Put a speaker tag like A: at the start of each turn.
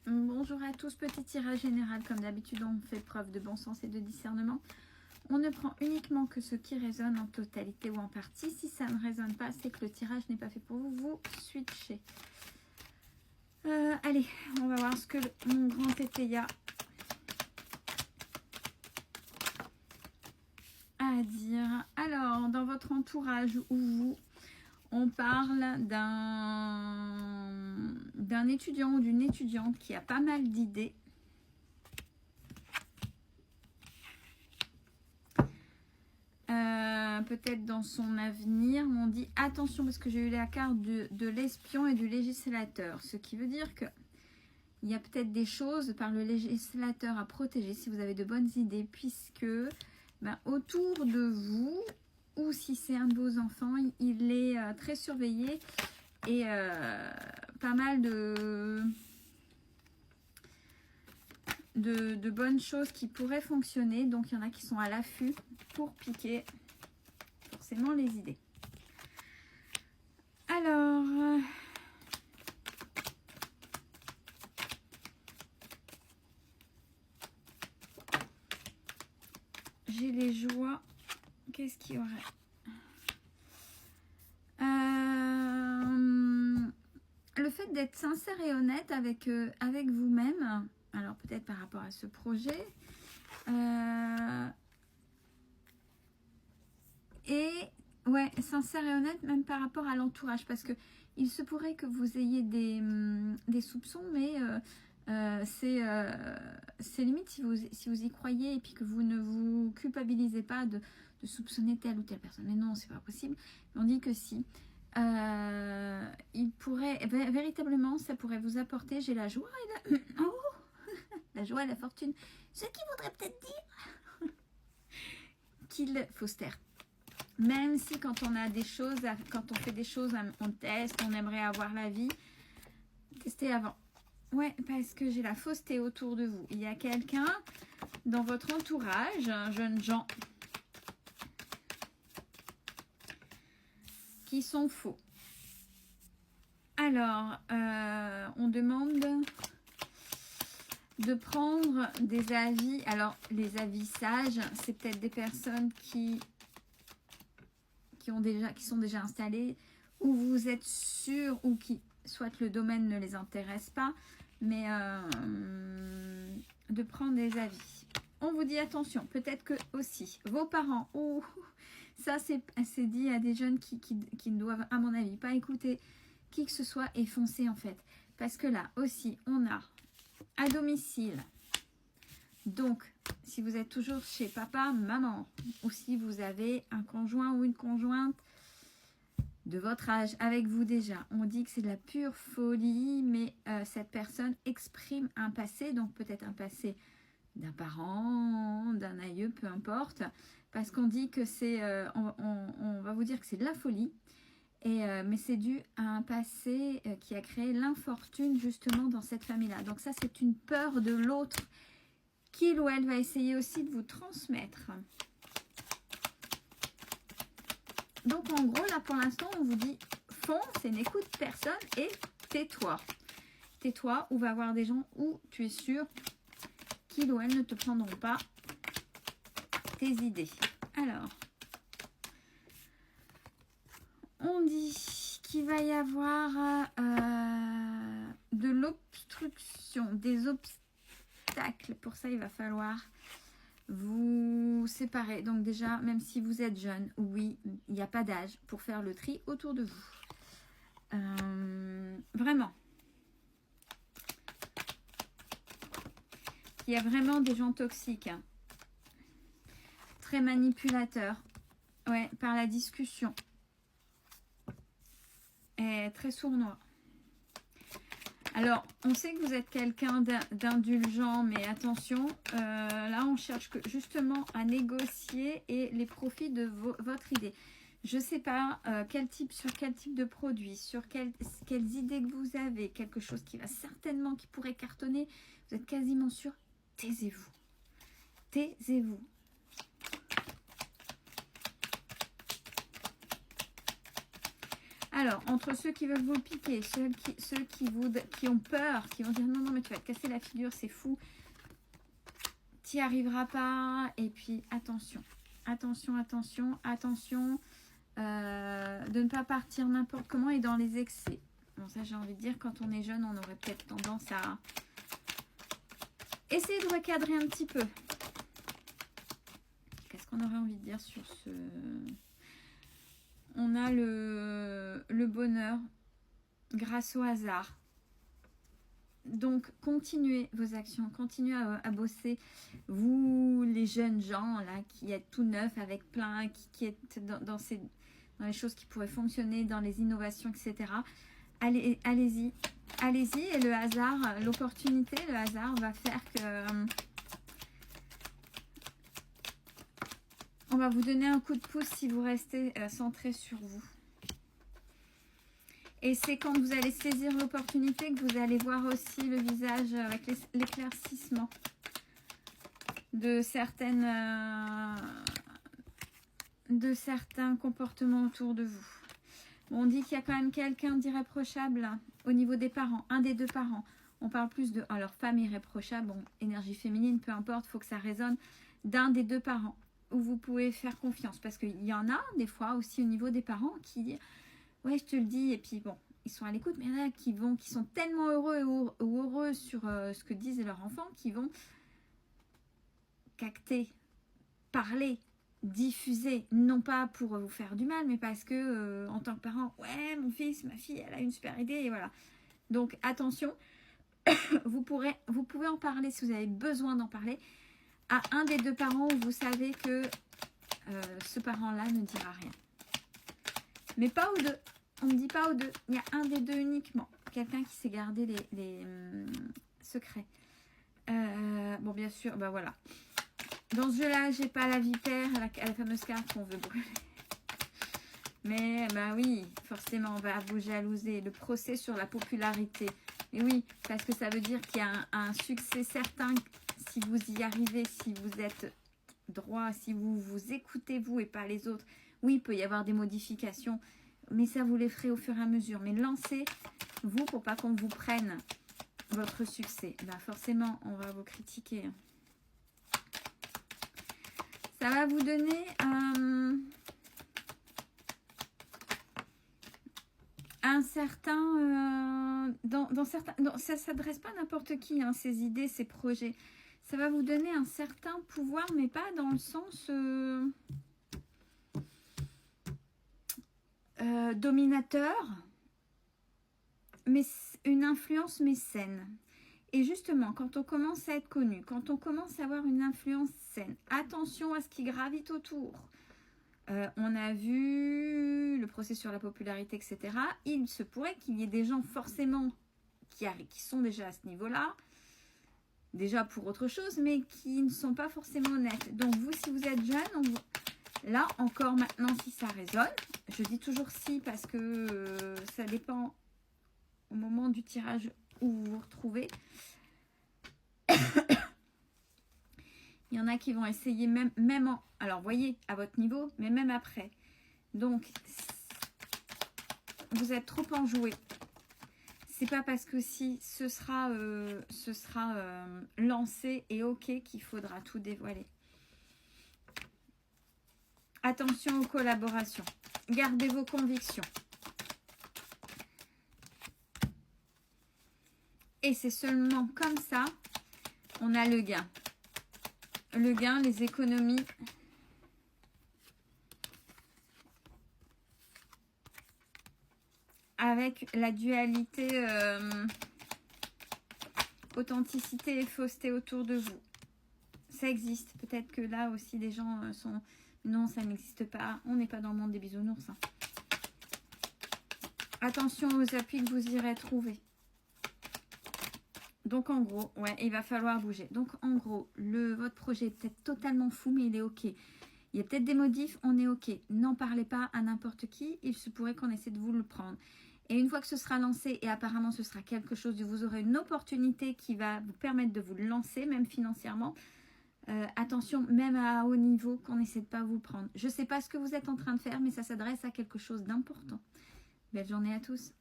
A: Bonjour à tous, petit tirage général. Comme d'habitude, on fait preuve de bon sens et de discernement. On ne prend uniquement que ce qui résonne en totalité ou en partie. Si ça ne résonne pas, c'est que le tirage n'est pas fait pour vous. Vous switchez. Allez, on va voir ce que mon grand Tétéia a à dire. Alors, dans votre entourage ou vous, on parle d'un étudiant ou d'une étudiante qui a pas mal d'idées. Peut-être dans son avenir, on dit attention parce que j'ai eu la carte de l'espion et du législateur. Ce qui veut dire que il y a peut-être des choses par le législateur à protéger si vous avez de bonnes idées, puisque autour de vous, ou si c'est un de vos enfants, il est très surveillé et pas mal de bonnes choses qui pourraient fonctionner. Donc il y en a qui sont à l'affût pour piquer forcément les idées. Alors, j'ai les joies. Qu'est-ce qu'il y aurait? Le fait d'être sincère et honnête avec vous-même, alors peut-être par rapport à ce projet, et ouais, sincère et honnête même par rapport à l'entourage, parce que il se pourrait que vous ayez des soupçons, mais c'est limite si vous y croyez et puis que vous ne vous culpabilisez pas de soupçonner telle ou telle personne. Mais non, c'est pas possible. On dit que si. Il pourrait, véritablement, ça pourrait vous apporter, j'ai la joie et la joie et la fortune. Ce qui voudrait peut-être dire qu'il faut se taire. Même si quand on a des choses, quand on fait des choses, on teste, on aimerait avoir la vie, testez avant. Ouais, parce que j'ai la fausseté autour de vous. Il y a quelqu'un dans votre entourage, jeunes gens, qui sont faux. Alors, on demande de prendre des avis. Alors, les avis sages, c'est peut-être des personnes qui sont déjà installées, ou vous êtes sûr, ou qui, soit le domaine ne les intéresse pas, mais de prendre des avis. On vous dit attention, peut-être que aussi, vos parents, ou ça c'est dit à des jeunes qui ne doivent, à mon avis, pas écouter qui que ce soit et foncer en fait. Parce que là aussi, on a à domicile. Donc, si vous êtes toujours chez papa, maman, ou si vous avez un conjoint ou une conjointe de votre âge avec vous déjà, on dit que c'est de la pure folie, mais cette personne exprime un passé, donc peut-être un passé d'un parent, d'un aïeux, peu importe, parce qu'on dit que c'est, on va vous dire que c'est de la folie, mais c'est dû à un passé qui a créé l'infortune justement dans cette famille-là. Donc ça, c'est une peur de l'autre qu'il ou elle va essayer aussi de vous transmettre. Donc en gros, là pour l'instant, on vous dit fonce et n'écoute personne et tais-toi. Tais-toi, ou va avoir des gens où tu es sûr qu'ils ou elles ne te prendront pas tes idées. Alors, on dit qu'il va y avoir de l'obstruction, des obstacles. Pour ça, il va falloir vous séparer. Donc déjà, même si vous êtes jeune, oui, il n'y a pas d'âge pour faire le tri autour de vous. Vraiment. Il y a vraiment des gens toxiques. Hein. Très manipulateurs. Ouais, par la discussion. Et très sournois. Alors, on sait que vous êtes quelqu'un d'indulgent, mais attention, là, on cherche justement à négocier et les profits de votre idée. Je ne sais pas sur quel type de produit, sur quelles idées que vous avez, quelque chose qui va certainement, qui pourrait cartonner, vous êtes quasiment sûr, taisez-vous. Taisez-vous. Alors, entre ceux qui veulent vous piquer, ceux qui ont peur, qui vont dire non, non, mais tu vas te casser la figure, c'est fou, tu n'y arriveras pas. Et puis, attention, attention, attention, attention, de ne pas partir n'importe comment et dans les excès. Bon, ça, j'ai envie de dire, quand on est jeune, on aurait peut-être tendance à essayer de recadrer un petit peu. Qu'est-ce qu'on aurait envie de dire sur ce... On a le bonheur grâce au hasard. Donc, continuez vos actions, continuez à bosser. Vous, les jeunes gens, là, qui êtes tout neufs avec plein, qui êtes dans les choses qui pourraient fonctionner, dans les innovations, etc. Allez-y, allez-y. Et le hasard, l'opportunité, le hasard va faire que... on va vous donner un coup de pouce si vous restez centré sur vous. Et c'est quand vous allez saisir l'opportunité que vous allez voir aussi le visage avec l'éclaircissement de certains comportements autour de vous. Bon, on dit qu'il y a quand même quelqu'un d'irréprochable au niveau des parents, un des deux parents. On parle plus de alors femme irréprochable, bon, énergie féminine, peu importe, il faut que ça résonne d'un des deux parents où vous pouvez faire confiance. Parce qu'il y en a des fois aussi au niveau des parents qui... ouais, je te le dis, et puis bon, ils sont à l'écoute, mais il y en a qui sont tellement heureux ou heureux sur ce que disent leurs enfants, qui vont capter, parler, diffuser, non pas pour vous faire du mal, mais parce que en tant que parent, ouais, mon fils, ma fille, elle a une super idée, et voilà. Donc attention, vous pouvez en parler si vous avez besoin d'en parler à un des deux parents où vous savez que ce parent-là ne dira rien. Mais pas aux deux. On ne dit pas aux deux. Il y a un des deux uniquement. Quelqu'un qui sait garder les secrets. Bon, bien sûr, bah voilà. Dans ce jeu-là, j'ai pas la vipère, la fameuse carte qu'on veut brûler. Mais, bah oui, forcément, on va vous jalouser. Le procès sur la popularité. Et oui, parce que ça veut dire qu'il y a un succès certain si vous y arrivez, si vous êtes droit, si vous vous écoutez vous et pas les autres. Oui, il peut y avoir des modifications, mais ça vous les ferez au fur et à mesure. Mais lancez-vous pour pas qu'on vous prenne votre succès. Ben forcément, on va vous critiquer. Ça va vous donner un certain... ça ne s'adresse pas à n'importe qui, hein, ces idées, ces projets. Ça va vous donner un certain pouvoir, mais pas dans le sens... dominateur, mais une influence mécène. Et justement, quand on commence à être connu, quand on commence à avoir une influence saine, attention à ce qui gravite autour. On a vu le procès sur la popularité, etc. Il se pourrait qu'il y ait des gens forcément qui sont déjà à ce niveau-là, déjà pour autre chose, mais qui ne sont pas forcément honnêtes. Donc vous, si vous êtes jeune, là encore maintenant, si ça résonne, je dis toujours si parce que ça dépend au moment du tirage où vous vous retrouvez. Il y en a qui vont essayer même alors voyez, à votre niveau, mais même après. Donc, vous êtes trop enjoué. C'est pas parce que si ce sera lancé et ok qu'il faudra tout dévoiler. Attention aux collaborations. Gardez vos convictions. Et c'est seulement comme ça, on a le gain. Le gain, les économies. Avec la dualité authenticité et fausseté autour de vous. Ça existe. Peut-être que là aussi, des gens sont... Non, ça n'existe pas. On n'est pas dans le monde des bisounours. Hein. Attention aux appuis que vous irez trouver. Donc, en gros, ouais, il va falloir bouger. Donc, en gros, votre projet est peut-être totalement fou, mais il est OK. Il y a peut-être des modifs, on est OK. N'en parlez pas à n'importe qui. Il se pourrait qu'on essaie de vous le prendre. Et une fois que ce sera lancé, et apparemment ce sera quelque chose, vous aurez une opportunité qui va vous permettre de vous le lancer, même financièrement. Attention, même à haut niveau, qu'on n'essaie de pas vous le prendre. Je ne sais pas ce que vous êtes en train de faire, mais ça s'adresse à quelque chose d'important. Belle journée à tous.